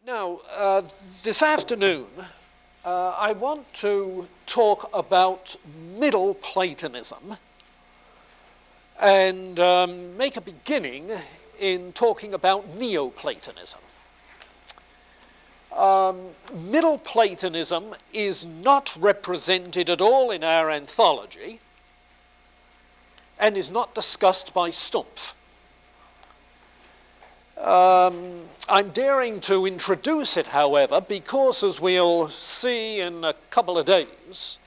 Now, this afternoon, I want to talk about Middle Platonism and make a beginning in talking about Neoplatonism. Middle Platonism is not represented at all in our anthology and is not discussed by Stumpf. I'm daring to introduce it, however, because, as we'll see in a couple of days,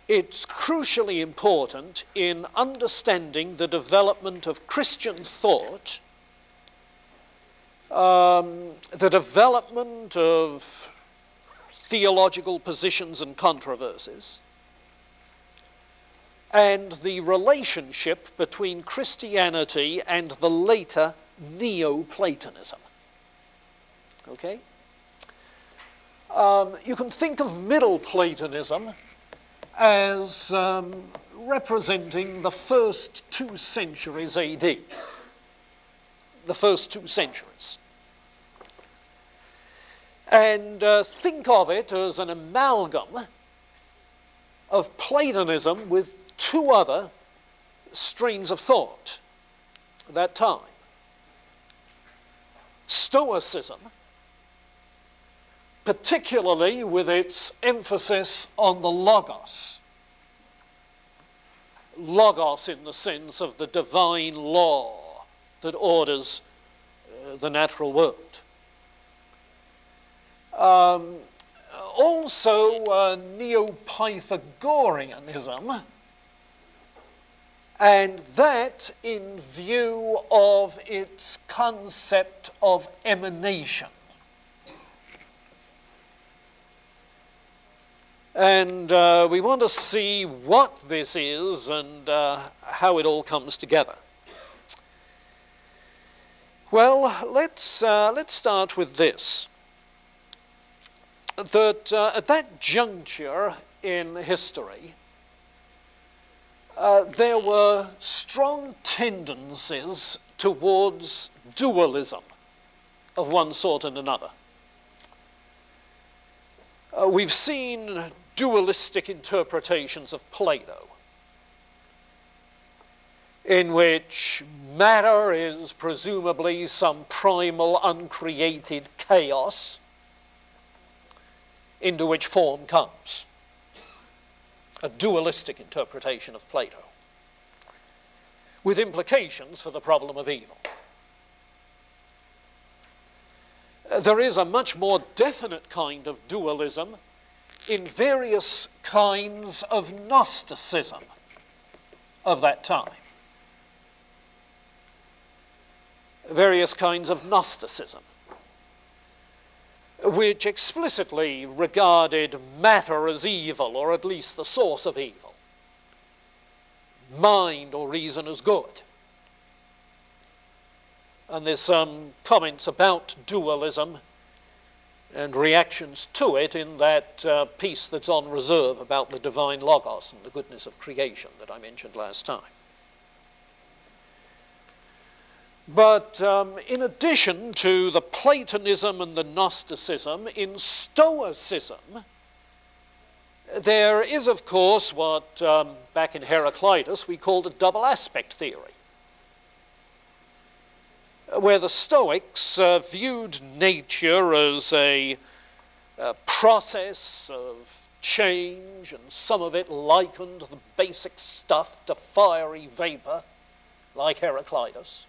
it's crucially important in understanding the development of Christian thought, the development of theological positions and controversies, and the relationship between Christianity and the later Neoplatonism. Okay? You can think of Middle Platonism as representing the first 2 centuries AD. The first 2 centuries. And think of it as an amalgam of Platonism with 2 other strains of thought at that time. Stoicism, particularly with its emphasis on the logos. Logos in the sense of the divine law that orders the natural world. Also Neo-Pythagoreanism, and that in view of its concept of emanation. And we want to see what this is and how it all comes together. Well, let's start with this. That at that juncture in history, there were strong tendencies towards dualism of one sort and another. We've seen dualistic interpretations of Plato, in which matter is presumably some primal uncreated chaos into which form comes. A dualistic interpretation of Plato, with implications for the problem of evil. There is a much more definite kind of dualism in various kinds of Gnosticism of that time. Various kinds of Gnosticism, which explicitly regarded matter as evil, or at least the source of evil. Mind or reason as good. And there's some comments about dualism and reactions to it in that piece that's on reserve about the divine logos and the goodness of creation that I mentioned last time. But in addition to the Platonism and the Gnosticism, in Stoicism, there is, of course, what back in Heraclitus we called a double aspect theory, where the Stoics viewed nature as a process of change, and some of it likened the basic stuff to fiery vapor, like Heraclitus.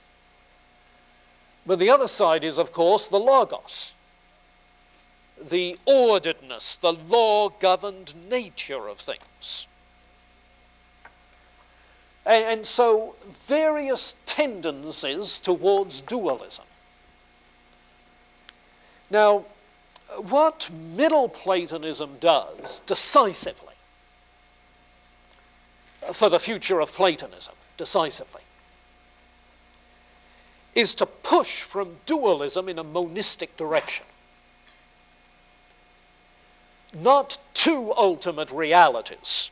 But the other side is, of course, the logos, the orderedness, the law-governed nature of things. And so various tendencies towards dualism. Now, what Middle Platonism does decisively for the future of Platonism, decisively, is to push from dualism in a monistic direction. Not 2 ultimate realities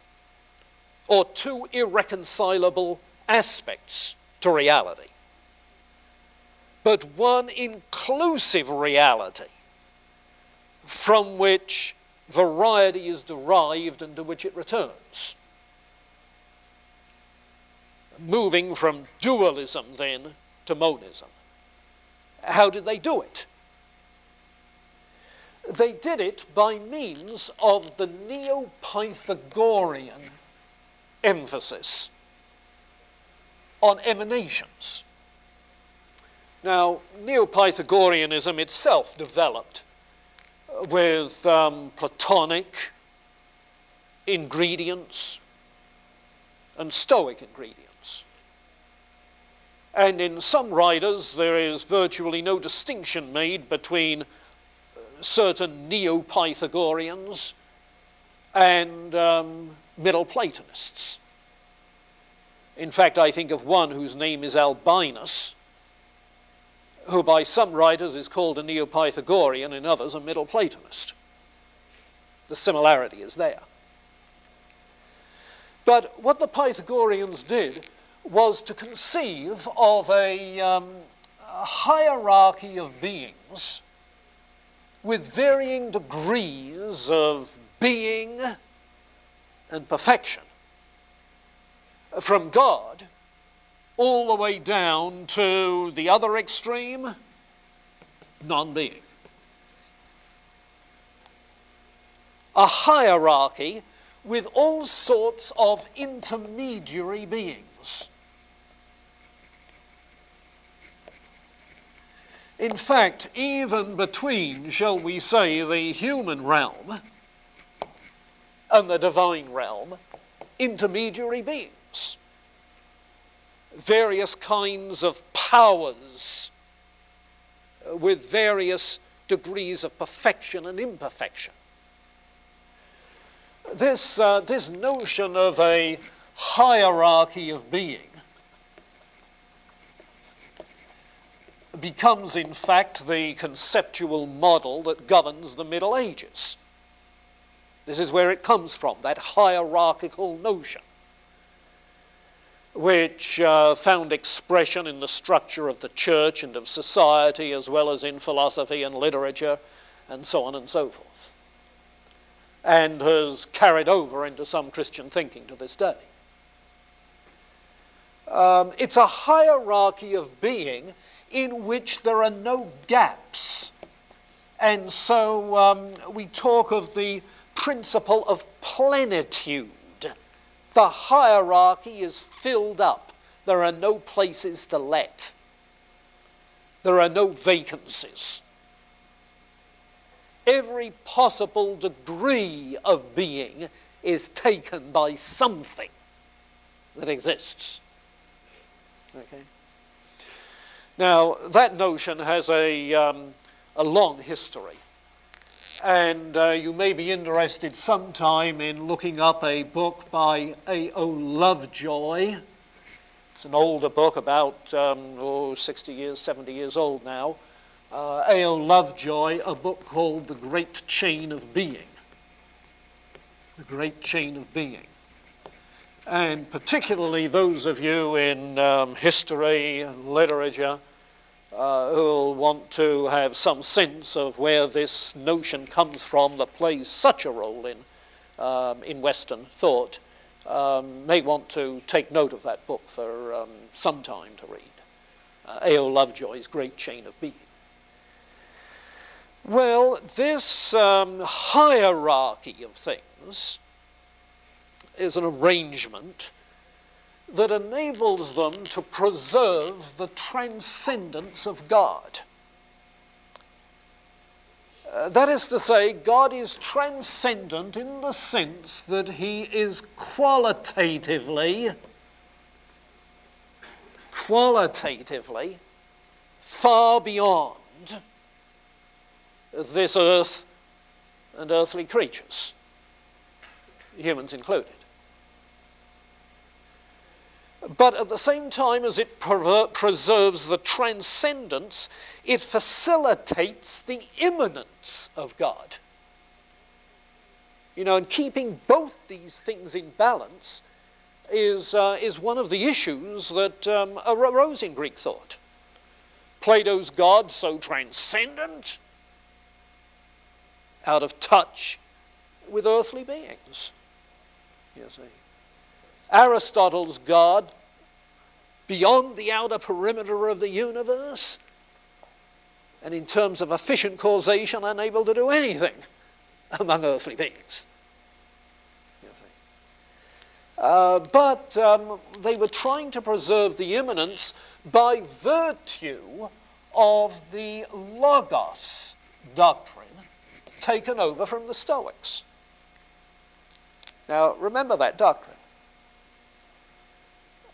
or 2 irreconcilable aspects to reality, but one inclusive reality from which variety is derived and to which it returns. Moving from dualism then to monism. How did they do it? They did it by means of the Neo-Pythagorean emphasis on emanations. Now, Neo-Pythagoreanism itself developed with Platonic ingredients and Stoic ingredients. And in some writers, there is virtually no distinction made between certain Neo-Pythagoreans and Middle Platonists. In fact, I think of one whose name is Albinus, who by some writers is called a Neo-Pythagorean, in others a Middle Platonist. The similarity is there. But what the Pythagoreans did was to conceive of a hierarchy of beings with varying degrees of being and perfection, from God all the way down to the other extreme, non-being. A hierarchy with all sorts of intermediary beings. In fact, even between, shall we say, the human realm and the divine realm, intermediary beings. Various kinds of powers with various degrees of perfection and imperfection. This notion of a hierarchy of being becomes, in fact, the conceptual model that governs the Middle Ages. This is where it comes from, that hierarchical notion, which found expression in the structure of the church and of society, as well as in philosophy and literature, and so on and so forth, and has carried over into some Christian thinking to this day. It's a hierarchy of being in which there are no gaps. And so we talk of the principle of plenitude. The hierarchy is filled up. There are no places to let. There are no vacancies. Every possible degree of being is taken by something that exists. Okay? Now, that notion has a long history. And you may be interested sometime in looking up a book by A.O. Lovejoy. It's an older book, about 60 years, 70 years old now. A.O. Lovejoy, a book called The Great Chain of Being. The Great Chain of Being. And particularly those of you in history, literature, who'll want to have some sense of where this notion comes from that plays such a role in Western thought, may want to take note of that book for some time to read. A.O. Lovejoy's Great Chain of Being. Well, this hierarchy of things is an arrangement that enables them to preserve the transcendence of God. That is to say, God is transcendent in the sense that he is qualitatively far beyond this earth and earthly creatures, humans included. But at the same time as it preserves the transcendence, it facilitates the immanence of God. You know, and keeping both these things in balance is one of the issues that arose in Greek thought. Plato's God so transcendent, out of touch with earthly beings, you see. Aristotle's God, beyond the outer perimeter of the universe, and in terms of efficient causation, unable to do anything among earthly beings. But they were trying to preserve the immanence by virtue of the Logos doctrine taken over from the Stoics. Now, remember that doctrine.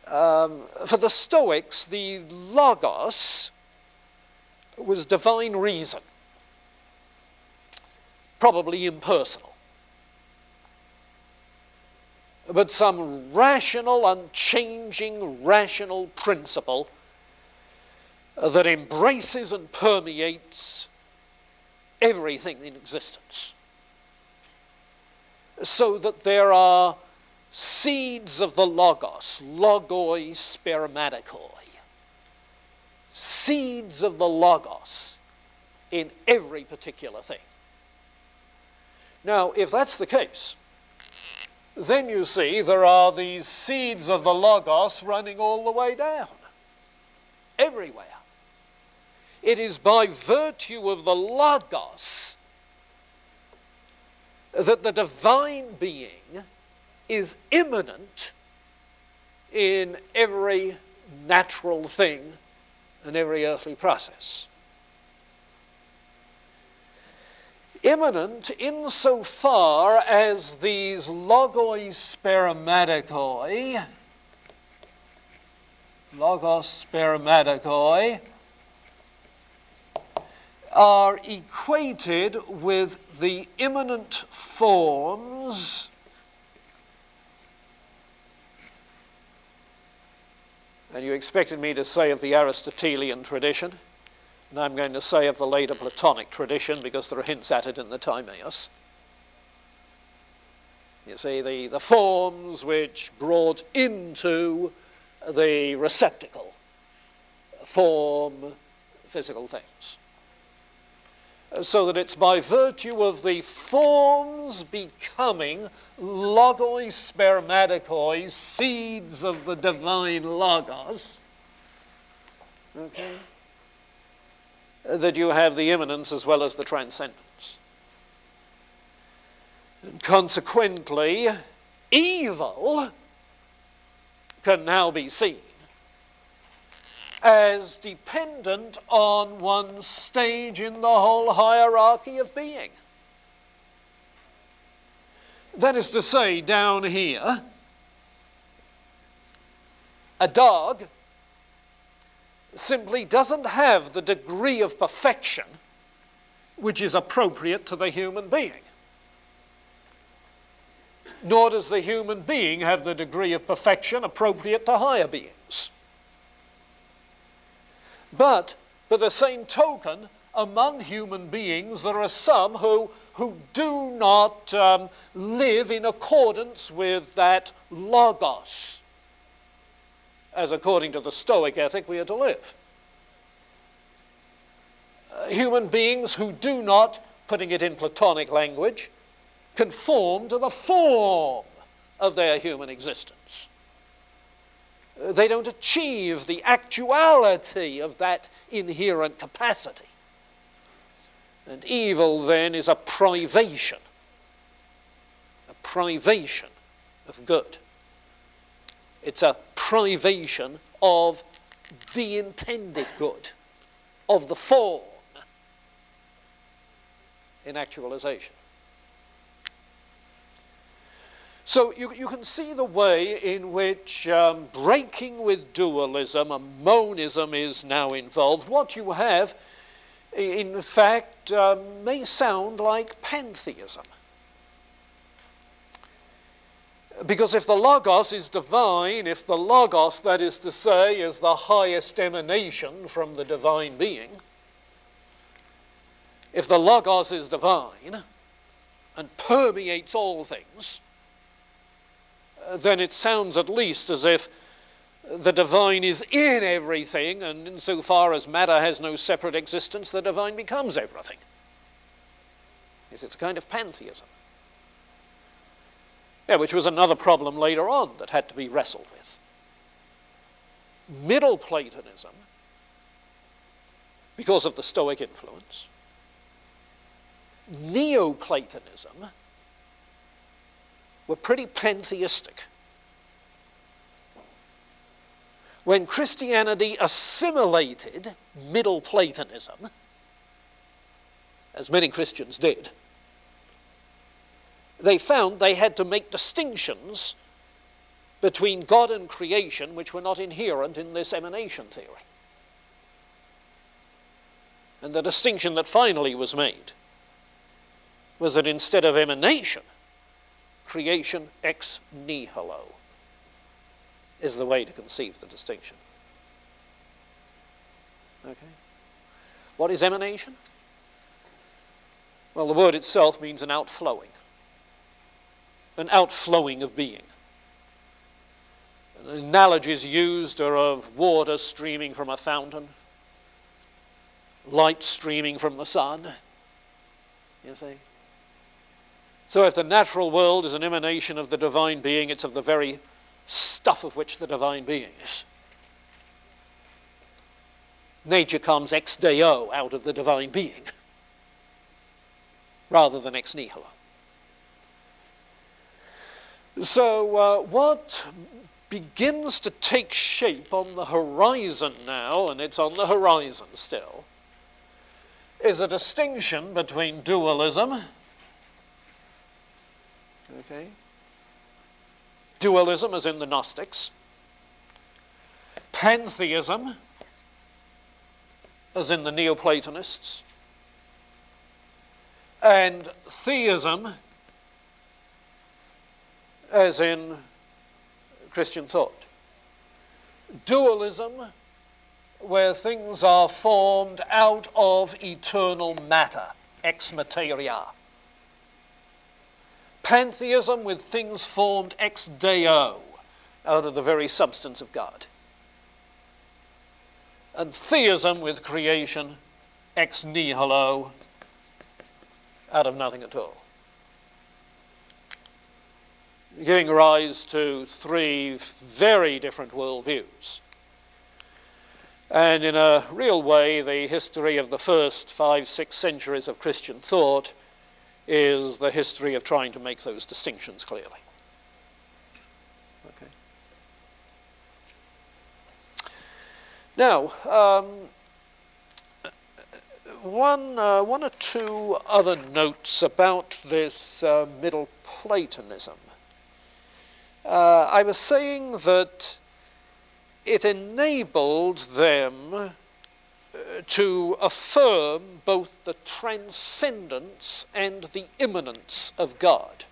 For the Stoics, the Logos was divine reason, probably impersonal, but some rational, unchanging, rational principle that embraces and permeates everything in existence. So that there are seeds of the Logos, logoi spermaticoi, seeds of the Logos in every particular thing. Now, if that's the case, then you see there are these seeds of the Logos running all the way down, everywhere. It is by virtue of the Logos that the divine being is immanent in every natural thing and every earthly process. Immanent insofar as these logoi spermaticoi, logos spermaticoi, are equated with the immanent forms and you expected me to say of the Aristotelian tradition, and I'm going to say of the later Platonic tradition because there are hints at it in the Timaeus. You see, the forms which brought into the receptacle form physical things. So that it's by virtue of the forms becoming logoi spermaticoi, seeds of the divine logos, okay, that you have the immanence as well as the transcendence. And consequently, evil can now be seen as dependent on one stage in the whole hierarchy of being. That is to say, down here, a dog simply doesn't have the degree of perfection which is appropriate to the human being. Nor does the human being have the degree of perfection appropriate to higher beings. But, by the same token, among human beings there are some who do not live in accordance with that logos, as according to the Stoic ethic we are to live. Human beings who do not, putting it in Platonic language, conform to the form of their human existence. They don't achieve the actuality of that inherent capacity. And evil then is a privation of good. It's a privation of the intended good, of the form in actualization. So you can see the way in which breaking with dualism, a monism is now involved. What you have, in fact, may sound like pantheism. Because if the Logos is divine, if the Logos, that is to say, is the highest emanation from the divine being, if the Logos is divine and permeates all things, then it sounds at least as if the divine is in everything, and insofar as matter has no separate existence, the divine becomes everything. It's a kind of pantheism. Yeah, which was another problem later on that had to be wrestled with. Middle Platonism, because of the Stoic influence, Neoplatonism were pretty pantheistic. When Christianity assimilated Middle Platonism, as many Christians did, they found they had to make distinctions between God and creation which were not inherent in this emanation theory. And the distinction that finally was made was that instead of emanation, creation ex nihilo is the way to conceive the distinction. Okay? What is emanation? Well, the word itself means an outflowing of being. The analogies used are of water streaming from a fountain, light streaming from the sun, you see. So if the natural world is an emanation of the divine being, it's of the very stuff of which the divine being is. Nature comes ex deo out of the divine being, rather than ex nihilo. So what begins to take shape on the horizon now, and it's on the horizon still, is a distinction between dualism, okay? Dualism as in the Gnostics, pantheism as in the Neoplatonists, and theism as in Christian thought. Dualism, where things are formed out of eternal matter, ex materia. Pantheism, with things formed ex deo, out of the very substance of God. And theism, with creation ex nihilo, out of nothing at all. Giving rise to three very different worldviews. And in a real way, the history of the first 5-6 centuries of Christian thought is the history of trying to make those distinctions clearly. Okay. Now, one or two other notes about this Middle Platonism. I was saying that it enabled them to affirm both the transcendence and the immanence of God.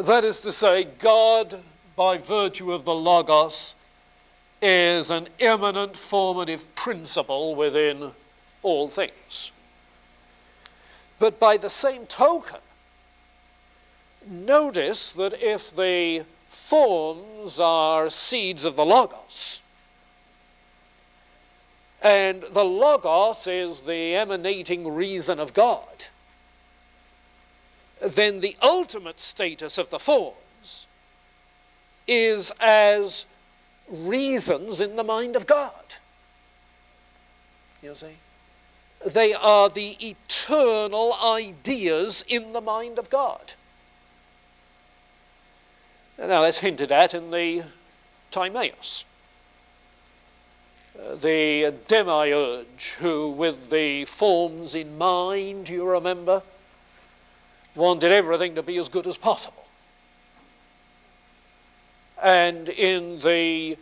That is to say, God, by virtue of the Logos, is an immanent formative principle within all things. But by the same token, notice that if the forms are seeds of the Logos, and the Logos is the emanating reason of God, then the ultimate status of the forms is as reasons in the mind of God. You see? They are the eternal ideas in the mind of God. Now that's hinted at in the Timaeus. The demiurge who, with the forms in mind, you remember, wanted everything to be as good as possible. And in the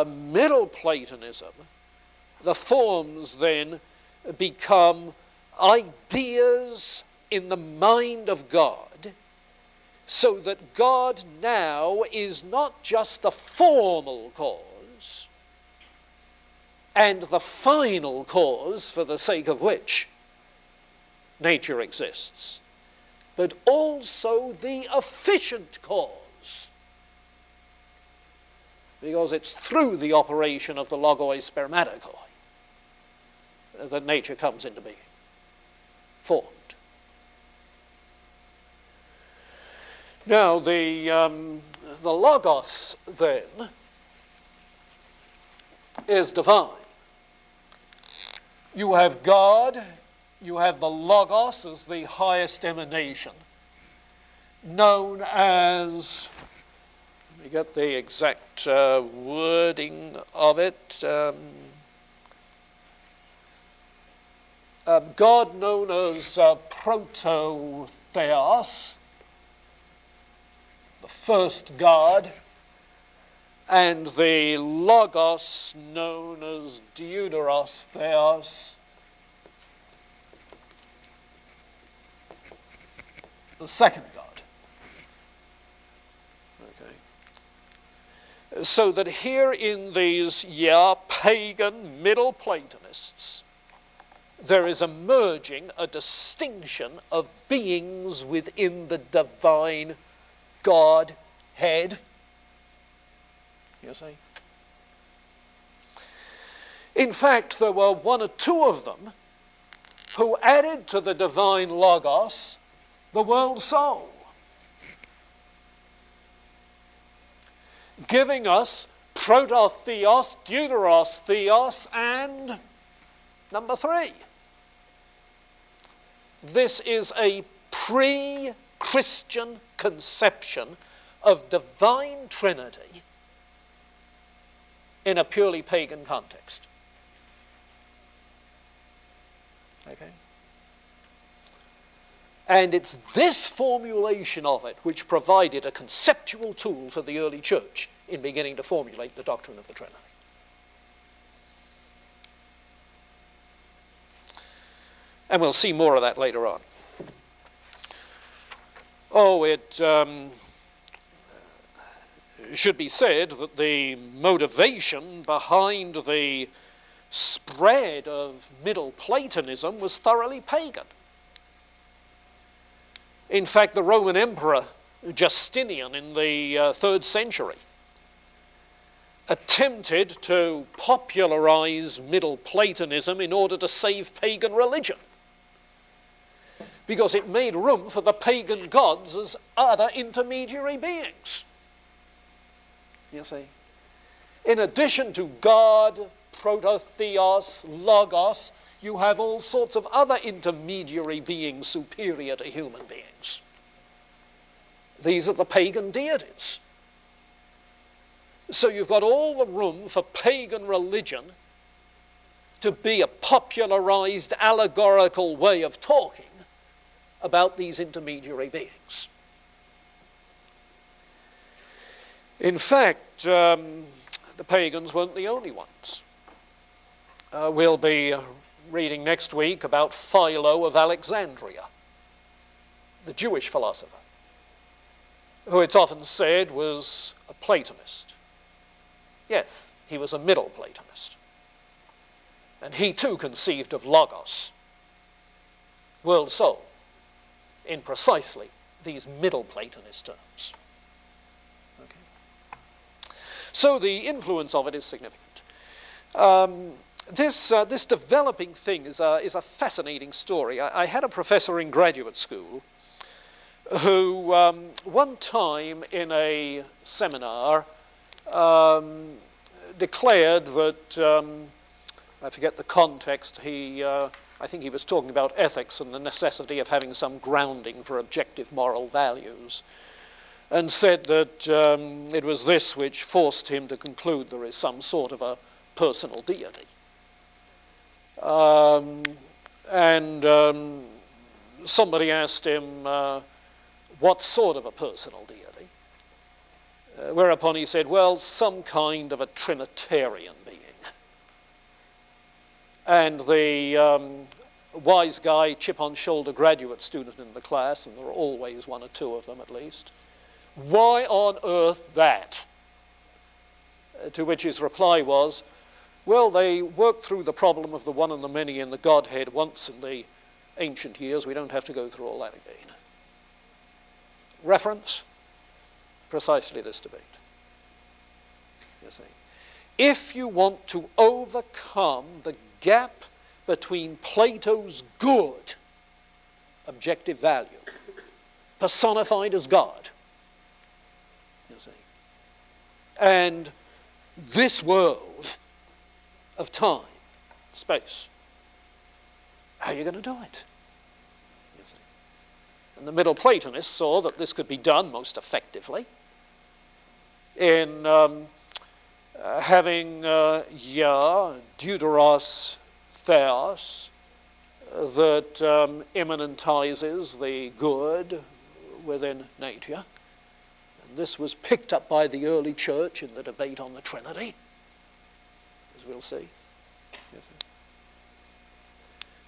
Middle Platonism, the forms then become ideas in the mind of God, so that God now is not just the formal cause and the final cause for the sake of which nature exists, but also the efficient cause because it's through the operation of the logoi spermaticoi that nature comes into being, formed. Now, the logos, then, is divine. You have God, you have the logos as the highest emanation, known as, let me get the exact wording of it, God known as proto-theos, the first God, and the logos known as deuteros theos, the second God. Okay. So that here in these pagan Middle Platonists, there is emerging a distinction of beings within the divine Godhead. You see? In fact, there were one or two of them who added to the divine logos the world soul, giving us proto-theos, deuteros theos, and number 3. This is a pre-Christian conception of divine Trinity in a purely pagan context. Okay? And it's this formulation of it which provided a conceptual tool for the early church in beginning to formulate the doctrine of the Trinity. And we'll see more of that later on. Oh, it should be said that the motivation behind the spread of Middle Platonism was thoroughly pagan. In fact, the Roman Emperor Justinian in the 3rd century attempted to popularize Middle Platonism in order to save pagan religion, because it made room for the pagan gods as other intermediary beings. You see? In addition to God, proto-theos, logos, you have all sorts of other intermediary beings superior to human beings. These are the pagan deities. So you've got all the room for pagan religion to be a popularized allegorical way of talking about these intermediary beings. In fact, the pagans weren't the only ones. We'll be reading next week about Philo of Alexandria, the Jewish philosopher, who it's often said was a Platonist. Yes, he was a Middle Platonist. And he too conceived of logos, world soul, in precisely these Middle Platonist terms. Okay. So the influence of it is significant. This developing thing is a fascinating story. I had a professor in graduate school who one time in a seminar declared that, I forget the context, I think he was talking about ethics and the necessity of having some grounding for objective moral values, and said that it was this which forced him to conclude there is some sort of a personal deity. Somebody asked him what sort of a personal deity, whereupon he said, well, some kind of a Trinitarian being. And the wise guy, chip-on-shoulder graduate student in the class, and there are always one or two of them at least, why on earth that? To which his reply was, well, they worked through the problem of the one and the many in the Godhead once in the ancient years. We don't have to go through all that again. Reference? Precisely this debate. you see. If you want to overcome the gap between Plato's good, objective value, personified as God, you see, and this world of time, space, how are you going to do it? You see? And the Middle Platonists saw that this could be done most effectively in having deuteros theos that immanentizes the good within nature. And this was picked up by the early church in the debate on the Trinity, as we'll see.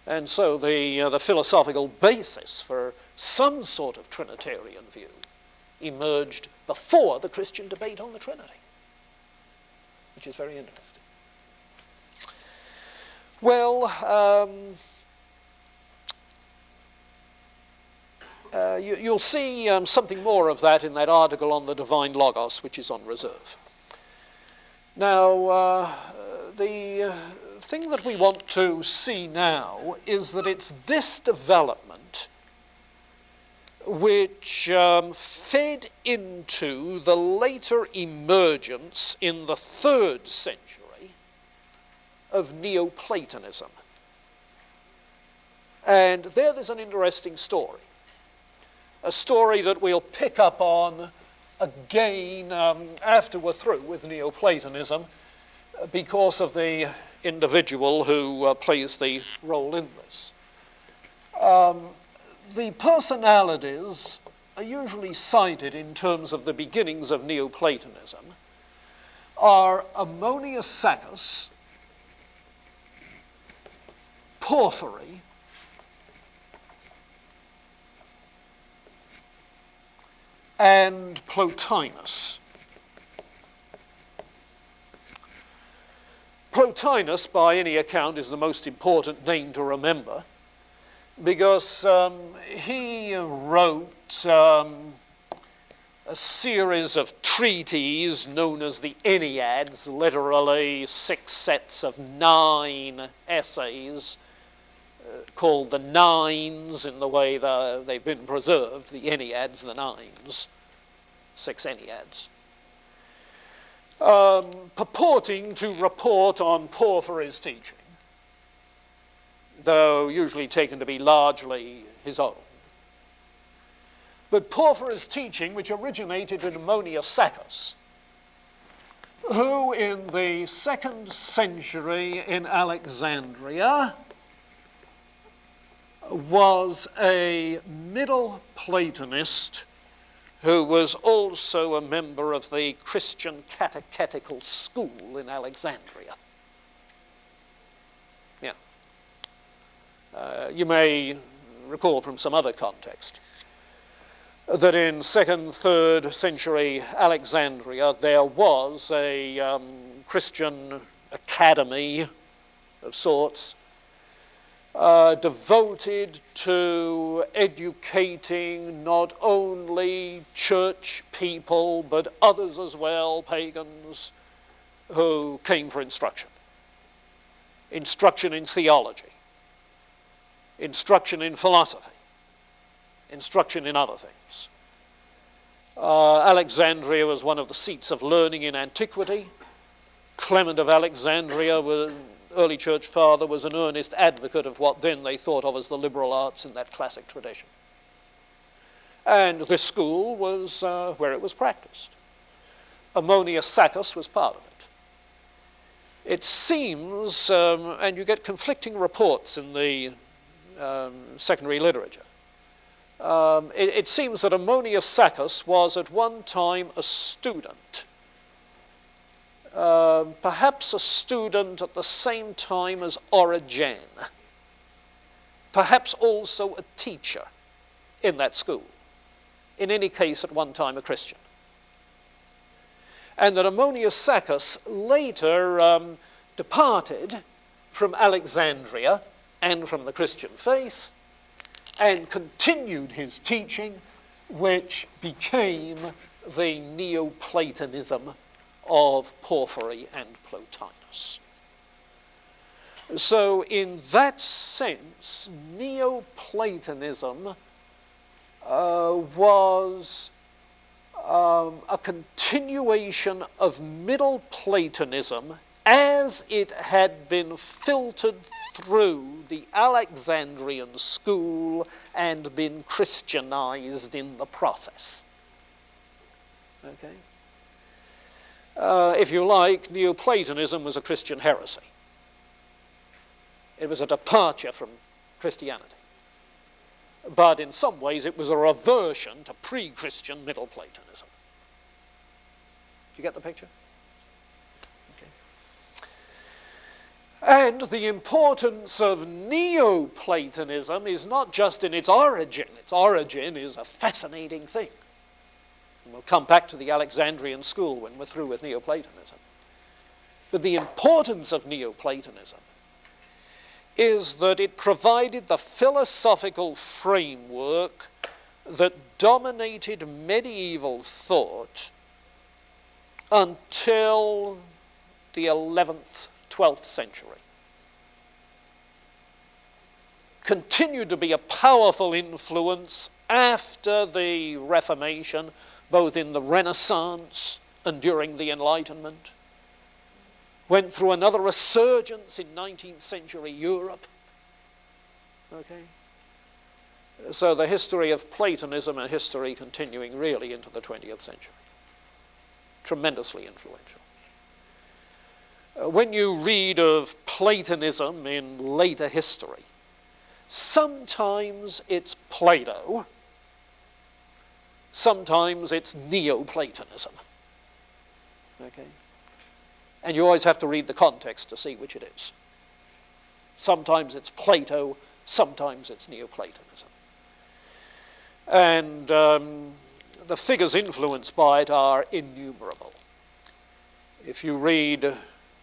And so the philosophical basis for some sort of Trinitarian view emerged before the Christian debate on the Trinity, which is very interesting. Well, you'll see something more of that in that article on the divine logos, which is on reserve. Now, the thing that we want to see now is that it's this development which fed into the later emergence in the 3rd century of Neoplatonism. And there's an interesting story. A story that we'll pick up on again after we're through with Neoplatonism, because of the individual who plays the role in this. The personalities are usually cited in terms of the beginnings of Neoplatonism are Ammonius Saccas, Porphyry, and Plotinus. Plotinus, by any account, is the most important name to remember, because he wrote a series of treatises known as the Enneads, literally 6 sets of 9 essays, called the Nines in the way they've been preserved, the Enneads, the Nines, 6 Enneads, purporting to report on Porphyry's teaching, though usually taken to be largely his own. But Porphyry's teaching, which originated in Ammonius Saccas, who in the 2nd century in Alexandria was a Middle Platonist who was also a member of the Christian catechetical school in Alexandria. Yeah. You may recall from some other context that in 2nd, 3rd century Alexandria there was a Christian academy of sorts devoted to educating not only church people but others as well, pagans, who came for instruction. Instruction in theology, instruction in philosophy, instruction in other things. Alexandria was one of the seats of learning in antiquity. Clement of Alexandria, early church father, was an earnest advocate of what then they thought of as the liberal arts in that classic tradition. And this school was where it was practiced. Ammonius Saccas was part of it. It seems, and you get conflicting reports in the secondary literature, it seems that Ammonius Saccas was at one time a student, perhaps a student at the same time as Origen, perhaps also a teacher in that school, in any case at one time a Christian. And that Ammonius Saccas later departed from Alexandria and from the Christian faith and continued his teaching, which became the Neoplatonism of Porphyry and Plotinus. So in that sense, Neoplatonism was a continuation of Middle Platonism as it had been filtered through the Alexandrian school and been Christianized in the process. Okay? If you like, Neoplatonism was a Christian heresy. It was a departure from Christianity. But in some ways it was a reversion to pre-Christian Middle Platonism. Do you get the picture? Okay. And the importance of Neoplatonism is not just in its origin. Its origin is a fascinating thing. And we'll come back to the Alexandrian school when we're through with Neoplatonism. But the importance of Neoplatonism is that it provided the philosophical framework that dominated medieval thought until the 11th, 12th century. Continued to be a powerful influence after the Reformation, both in the Renaissance and during the Enlightenment. Went through another resurgence in 19th century Europe. Okay? So the history of Platonism, a history continuing really into the 20th century. Tremendously influential. When you read of Platonism in later history, sometimes it's Plato, sometimes it's Neoplatonism. Okay? And you always have to read the context to see which it is. Sometimes it's Plato, sometimes it's Neoplatonism. And the figures influenced by it are innumerable. If you read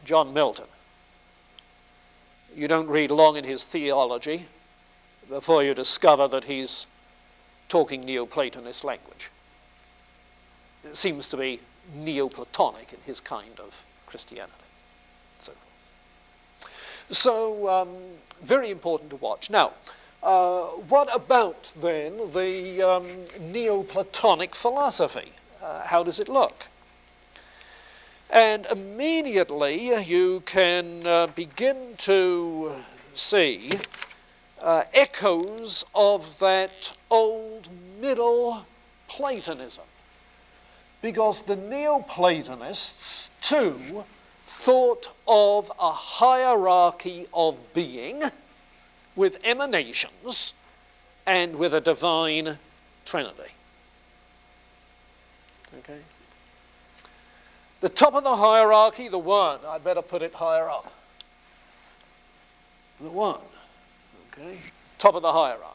John Milton, you don't read long in his theology before you discover that he's talking Neoplatonist language. It seems to be Neoplatonic in his kind of Christianity. So very important to watch. Now, what about then the Neoplatonic philosophy? How does it look? And immediately you can begin to see echoes of that old Middle Platonism. Because the Neoplatonists, too, thought of a hierarchy of being with emanations and with a divine trinity. Okay? The top of the hierarchy, the one. I'd better put it higher up. The one. Okay? Top of the hierarchy.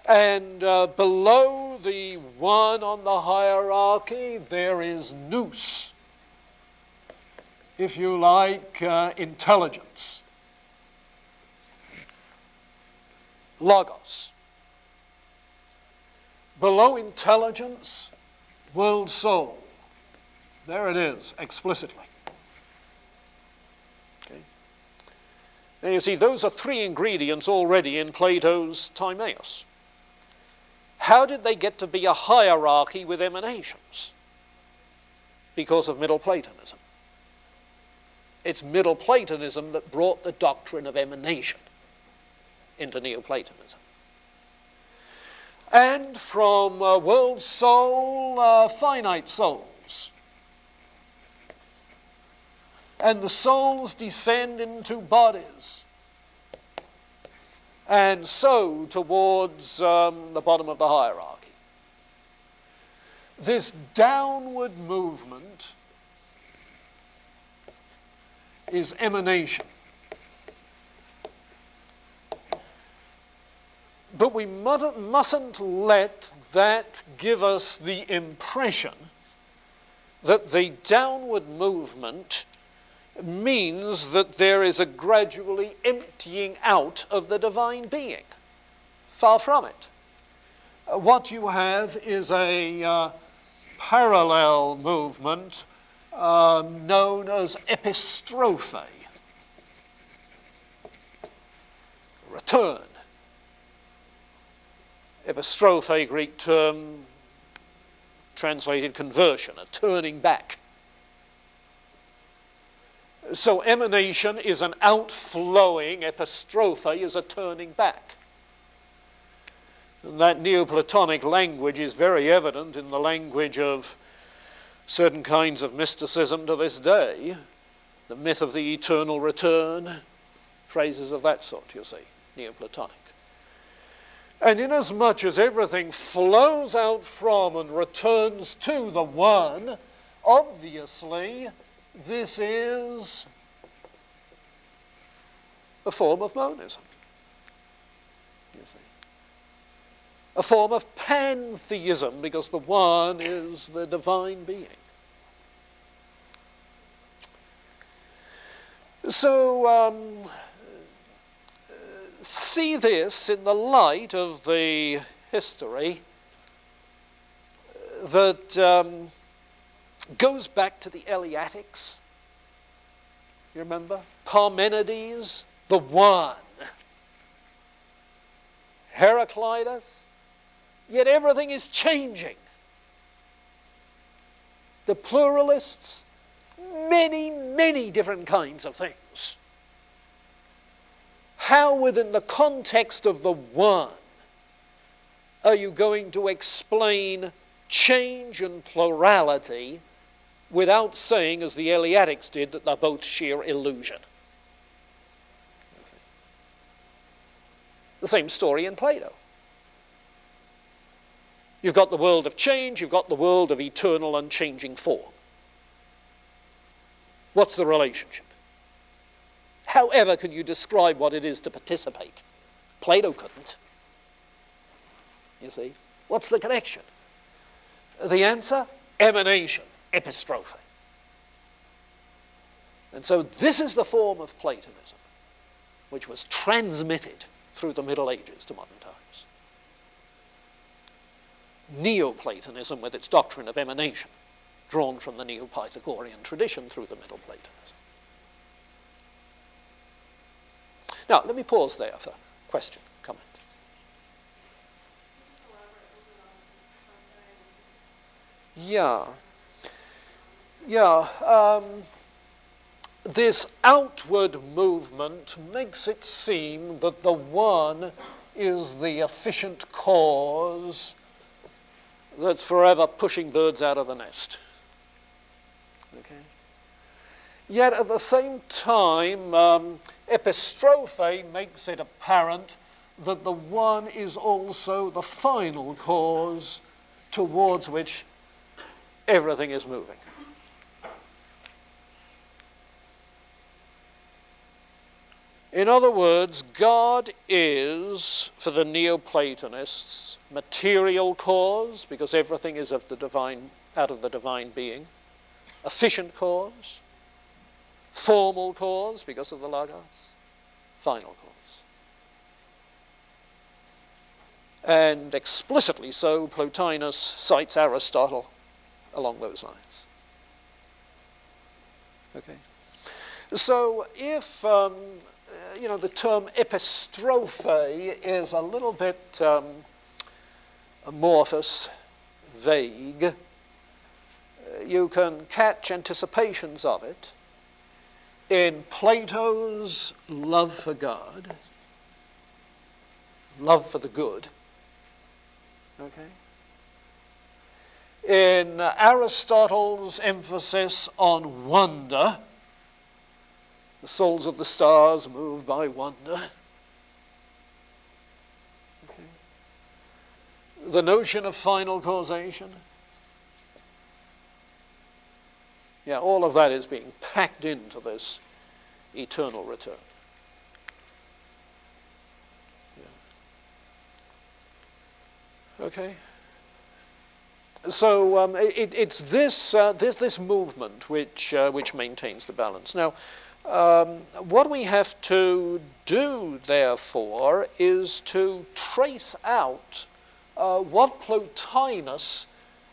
And below the one on the hierarchy, there is nous. If you like, intelligence. Logos. Below intelligence, world soul. There it is, explicitly. Okay. And you see, those are three ingredients already in Plato's Timaeus. How did they get to be a hierarchy with emanations? Because of Middle Platonism. It's Middle Platonism that brought the doctrine of emanation into Neoplatonism. And from world soul, finite souls. And the souls descend into bodies. And so towards the bottom of the hierarchy. This downward movement is emanation. But we mustn't let that give us the impression that the downward movement means that there is a gradually emptying out of the divine being. Far from it. What you have is a parallel movement known as epistrophe, return. Epistrophe, Greek term, translated conversion, a turning back. So emanation is an outflowing, epistrophe is a turning back. And that Neoplatonic language is very evident in the language of certain kinds of mysticism to this day. The myth of the eternal return, phrases of that sort, you see, Neoplatonic. And inasmuch as everything flows out from and returns to the one, obviously this is a form of monism, you see. A form of pantheism, because the one is the divine being. So, see this in the light of the history that goes back to the Eleatics. You remember? Parmenides, the one. Heraclitus, yet everything is changing. The pluralists, many, many different kinds of things. How within the context of the one are you going to explain change and plurality without saying, as the Eleatics did, that they're both sheer illusion? The same story in Plato. You've got the world of change, you've got the world of eternal unchanging form. What's the relationship? However can you describe what it is to participate? Plato couldn't. You see? What's the connection? The answer? Emanation, epistrophe. And so this is the form of Platonism, which was transmitted through the Middle Ages to modern times. Neoplatonism, with its doctrine of emanation, drawn from the Neo-Pythagorean tradition through the Middle Platonism. Now, let me pause there for question, comment. This outward movement makes it seem that the one is the efficient cause that's forever pushing birds out of the nest. Okay? Yet at the same time, epistrophe makes it apparent that the one is also the final cause towards which everything is moving. In other words, God is, for the Neoplatonists, material cause, because everything is of the divine, out of the divine being, efficient cause, formal cause, because of the Logos, final cause. And explicitly so, Plotinus cites Aristotle along those lines. Okay? So if the term epistrophe is a little bit amorphous, vague, you can catch anticipations of it in Plato's love for God, love for the good, okay? In Aristotle's emphasis on wonder, the souls of the stars moved by wonder. Okay. The notion of final causation. Yeah, all of that is being packed into this eternal return. Yeah. Okay. So it's this movement which maintains the balance. Now, what we have to do, therefore, is to trace out what Plotinus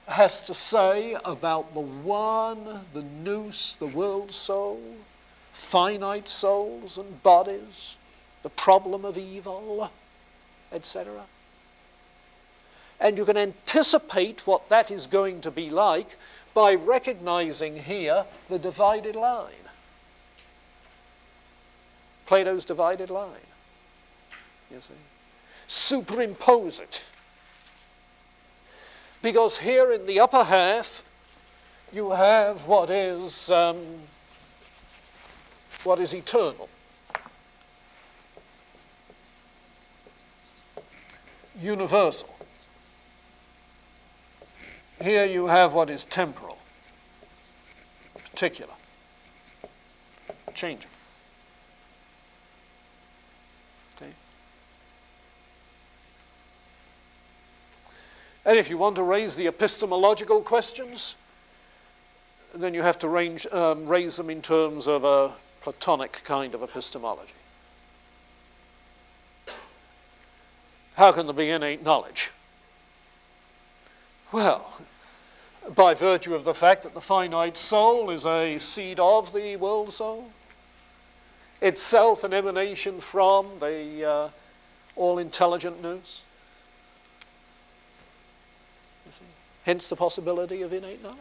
has to say about the one, the nous, the world soul, finite souls and bodies, the problem of evil, etc. And you can anticipate what that is going to be like by recognizing here the divided line. Plato's divided line. You see? Superimpose it. Because here in the upper half, you have what is eternal. Universal. Here you have what is temporal, particular, changing. Okay. And if you want to raise the epistemological questions, then you have to raise them in terms of a Platonic kind of epistemology. How can there be innate knowledge? Well, by virtue of the fact that the finite soul is a seed of the world soul, itself an emanation from the all-intelligent nous. You see? Hence the possibility of innate knowledge.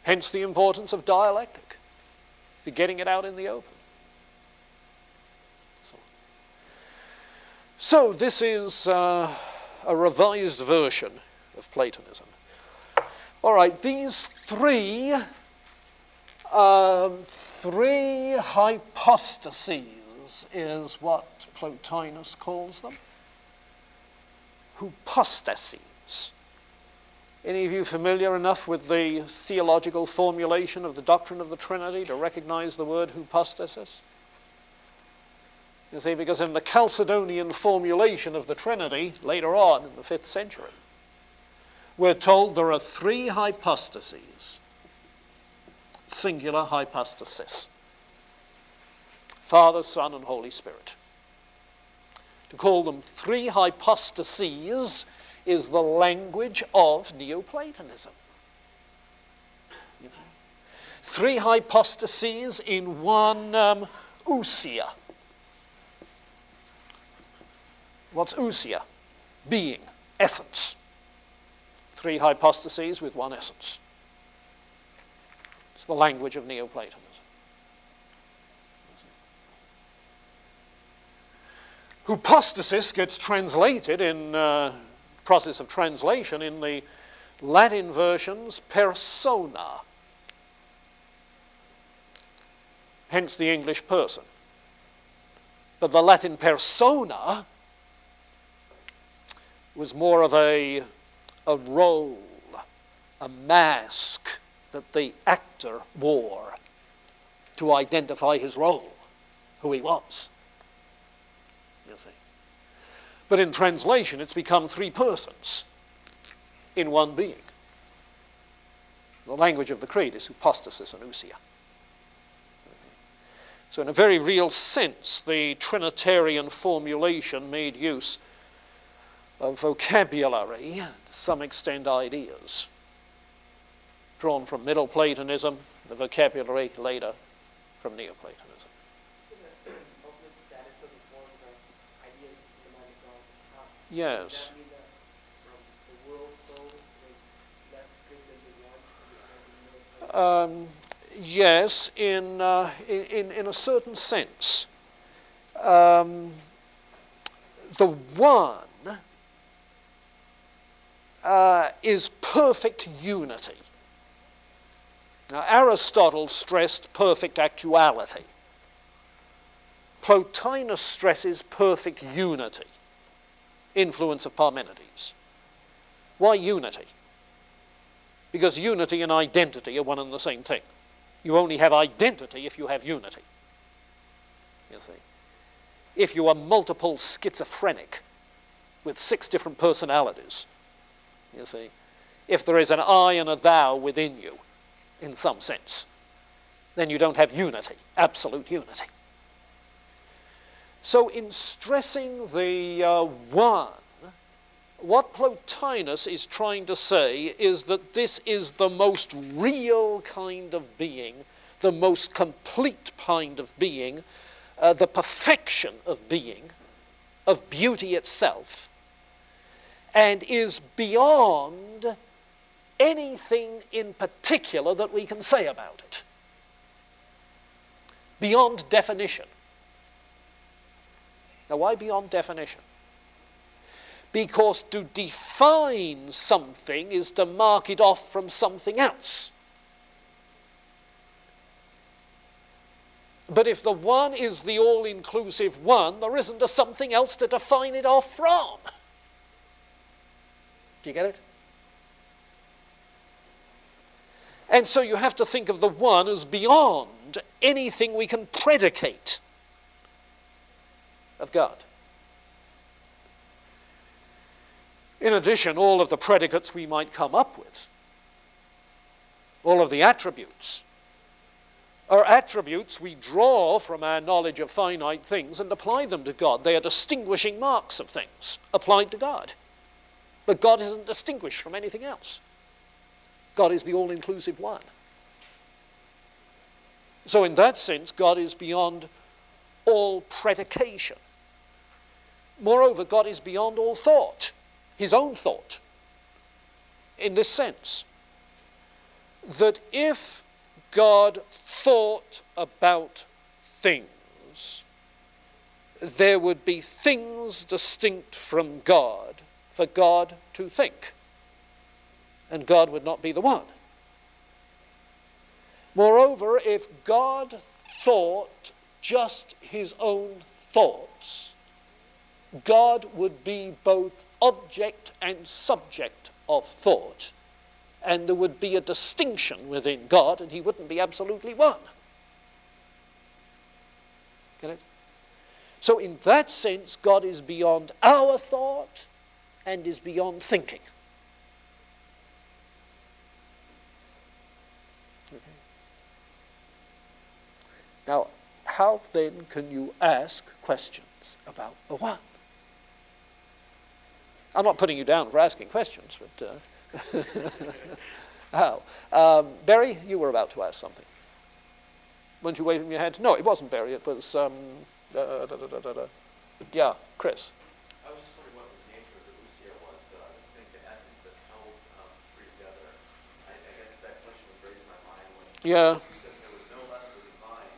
Hence the importance of dialectic, for getting it out in the open. So this is a revised version of Platonism. All right, these three hypostases is what Plotinus calls them. Hypostases. Any of you familiar enough with the theological formulation of the doctrine of the Trinity to recognize the word hypostasis? You see, because in the Chalcedonian formulation of the Trinity, later on in the 5th century, we're told there are three hypostases, singular hypostasis: Father, Son, and Holy Spirit. To call them three hypostases is the language of Neoplatonism. Three hypostases in one ousia. What's ousia? Being, essence. Three hypostases with one essence. It's the language of Neoplatonism. Hypostasis gets translated in process of translation in the Latin versions persona, hence the English person. But the Latin persona was more of a role, a mask that the actor wore to identify his role, who he was. You see. But in translation, it's become three persons in one being. The language of the creed is hypostasis and ousia. So in a very real sense, the Trinitarian formulation made use of vocabulary, to some extent ideas, drawn from Middle Platonism, the vocabulary later from Neoplatonism. So the ultimate status of the forms are ideas in the mind of God. Yes. Does that mean that from the world soul was less good than the one? Yes, in a certain sense. The one is perfect unity. Now, Aristotle stressed perfect actuality. Plotinus stresses perfect unity, influence of Parmenides. Why unity? Because unity and identity are one and the same thing. You only have identity if you have unity. You see. If you are multiple schizophrenic with 6 different personalities, you see, if there is an I and a thou within you, in some sense, then you don't have unity, absolute unity. So in stressing the one, What Plotinus is trying to say is that this is the most real kind of being, the most complete kind of being, the perfection of being, of beauty itself, and is beyond anything in particular that we can say about it. Beyond definition. Now, why beyond definition? Because to define something is to mark it off from something else. But if the one is the all-inclusive one, there isn't a something else to define it off from. Do you get it? And so you have to think of the one as beyond anything we can predicate of God. In addition, all of the predicates we might come up with, all of the attributes, are attributes we draw from our knowledge of finite things and apply them to God. They are distinguishing marks of things applied to God. But God isn't distinguished from anything else. God is the all-inclusive one. So in that sense, God is beyond all predication. Moreover, God is beyond all thought, his own thought, in this sense, that if God thought about things, there would be things distinct from God for God to think, and God would not be the one. Moreover, if God thought just his own thoughts, God would be both object and subject of thought, and there would be a distinction within God, and he wouldn't be absolutely one. Get it? So in that sense, God is beyond our thought and is beyond thinking. Okay. Now, how then can you ask questions about the one? I'm not putting you down for asking questions, but how? Barry, you were about to ask something. Weren't you waving your hand? No, it wasn't Barry, it was, yeah, Chris. I was just wondering what the nature of the usia was, I think the essence that held three together. I guess that question was raised in my mind when Yeah. you said there was no less of the divine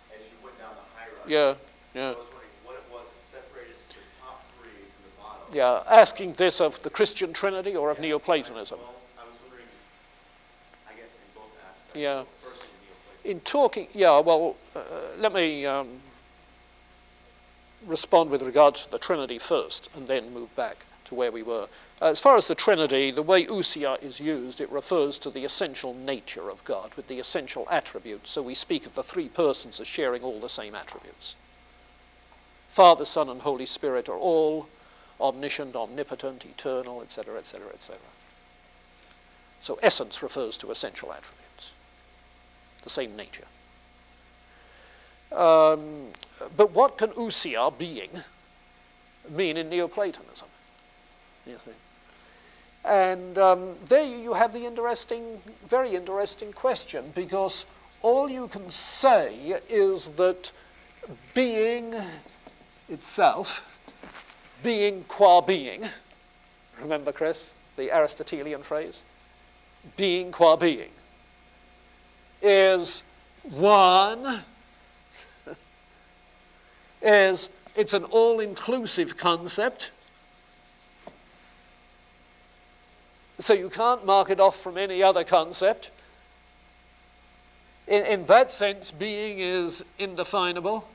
as you went down the hierarchy. Yeah, yeah. So I was wondering what it was that separated the top three from the bottom. Yeah, asking this of the Christian Trinity or of Neoplatonism? Well, I was wondering, I guess in both aspects. Yeah. First in Neoplatonism. In talking, yeah, well, let me respond with regards to the Trinity first and then move back to where we were. As far as the Trinity, the way ousia is used, it refers to the essential nature of God with the essential attributes. So we speak of the three persons as sharing all the same attributes. Father, Son, and Holy Spirit are all omniscient, omnipotent, eternal, etc., etc., etc. So essence refers to essential attributes, the same nature. But what can ousia, being, mean in Neoplatonism? You see? And there you have the interesting, very interesting question, because all you can say is that being itself, being qua being, remember, Chris, the Aristotelian phrase? Being qua being is one, it's an all-inclusive concept, so you can't mark it off from any other concept. In that sense, being is indefinable.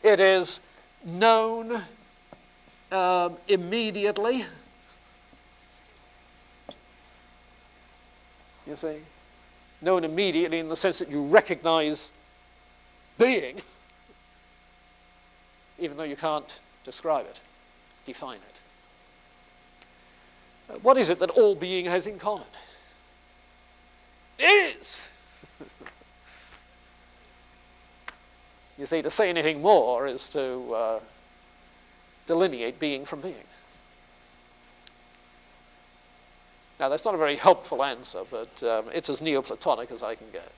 It is known immediately. You see? Known immediately in the sense that you recognize being, even though you can't describe it, define it. What is it that all being has in common? Is You see, to say anything more is to delineate being from being. Now, that's not a very helpful answer, but it's as Neoplatonic as I can get.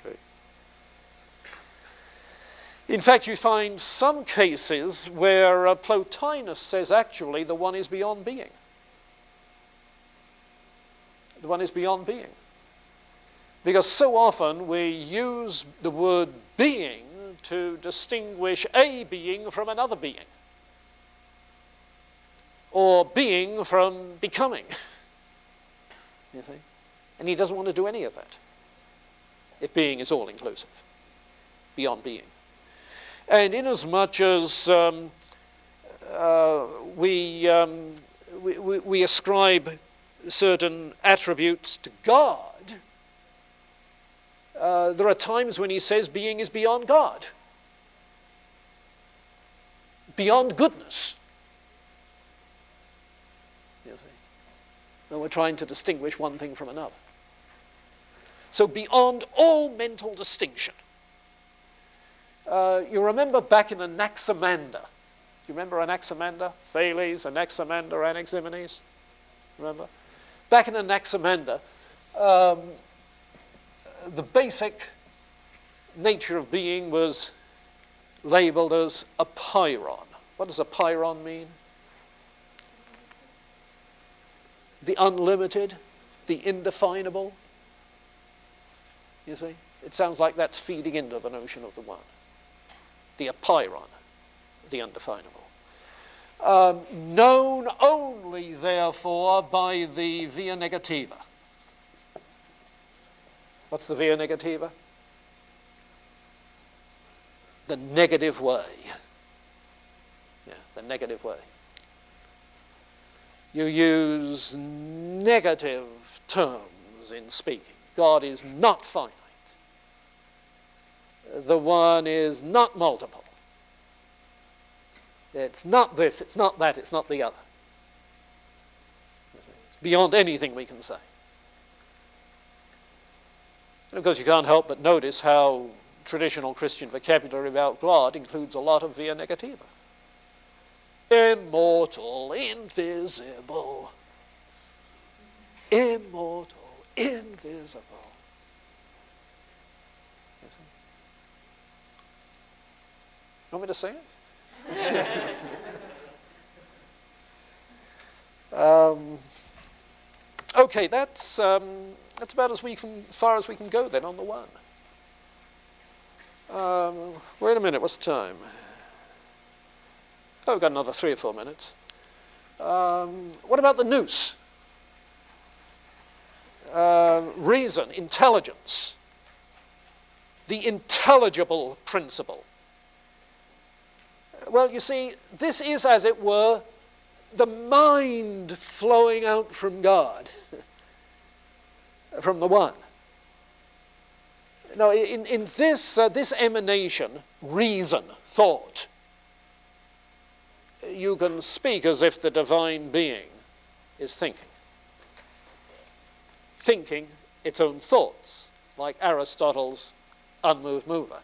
Okay. In fact, you find some cases where Plotinus says actually the one is beyond being. The one is beyond being. Because so often we use the word being to distinguish a being from another being, or being from becoming, you see? And he doesn't want to do any of that if being is all-inclusive, beyond being. And inasmuch as we ascribe certain attributes to God, there are times when he says being is beyond God, beyond goodness. You see? And we're trying to distinguish one thing from another. So beyond all mental distinction. You remember back in Anaximander. Do you remember Anaximander? Thales, Anaximander, Anaximenes? Remember? Back in Anaximander, the basic nature of being was labeled as a pairon. What does a pairon mean? The unlimited, the indefinable. You see? It sounds like that's feeding into the notion of the one. The apeiron, the undefinable. Known only, therefore, by the via negativa. What's the via negativa? The negative way. Yeah, the negative way. You use negative terms in speaking. God is not finite. The one is not multiple. It's not this, it's not that, it's not the other. It's beyond anything we can say. And of course, you can't help but notice how traditional Christian vocabulary about God includes a lot of via negativa. Immortal, invisible. Immortal, invisible. You want me to sing it? Okay, that's about as far as we can go then on the one. Wait a minute, what's the time? Oh, we've got another 3 or 4 minutes. What about the nous? Reason, intelligence, the intelligible principle. Well, you see, this is, as it were, the mind flowing out from God, from the one. Now, in this emanation, reason, thought, you can speak as if the divine being is thinking. Thinking its own thoughts, like Aristotle's unmoved mover.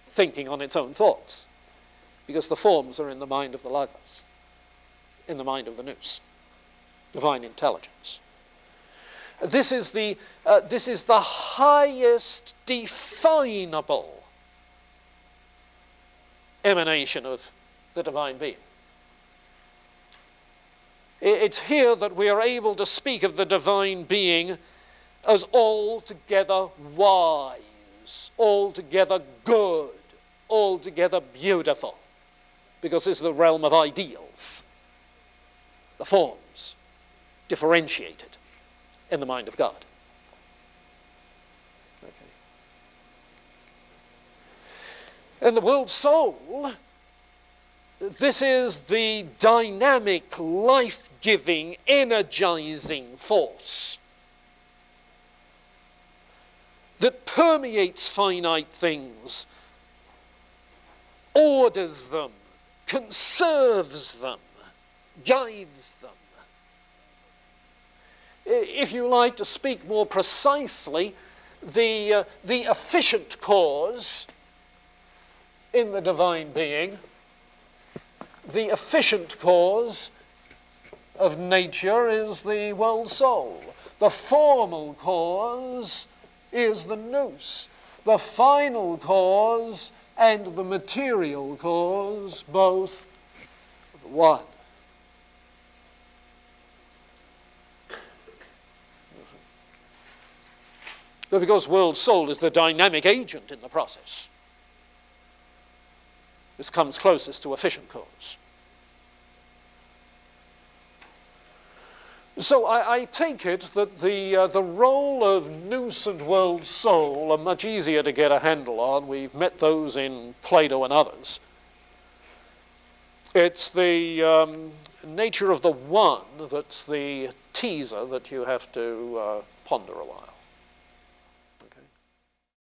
Thinking on its own thoughts, because the forms are in the mind of the logos, in the mind of the nous, divine intelligence. This is the highest definable emanation of the divine being. It's here that we are able to speak of the divine being as altogether wise, altogether good, altogether beautiful, because this is the realm of ideals, the forms, differentiated in the mind of God. Okay. And the world soul, this is the dynamic, life-giving, energizing force that permeates finite things, orders them, conserves them, guides them. If you like to speak more precisely, the efficient cause in the divine being, the efficient cause of nature is the world soul. The formal cause is the nous. The final cause and the material cause, both one. But because world soul is the dynamic agent in the process, this comes closest to efficient cause. So I take it that the role of nous and world soul are much easier to get a handle on. We've met those in Plato and others. It's the nature of the one that's the teaser that you have to ponder a while.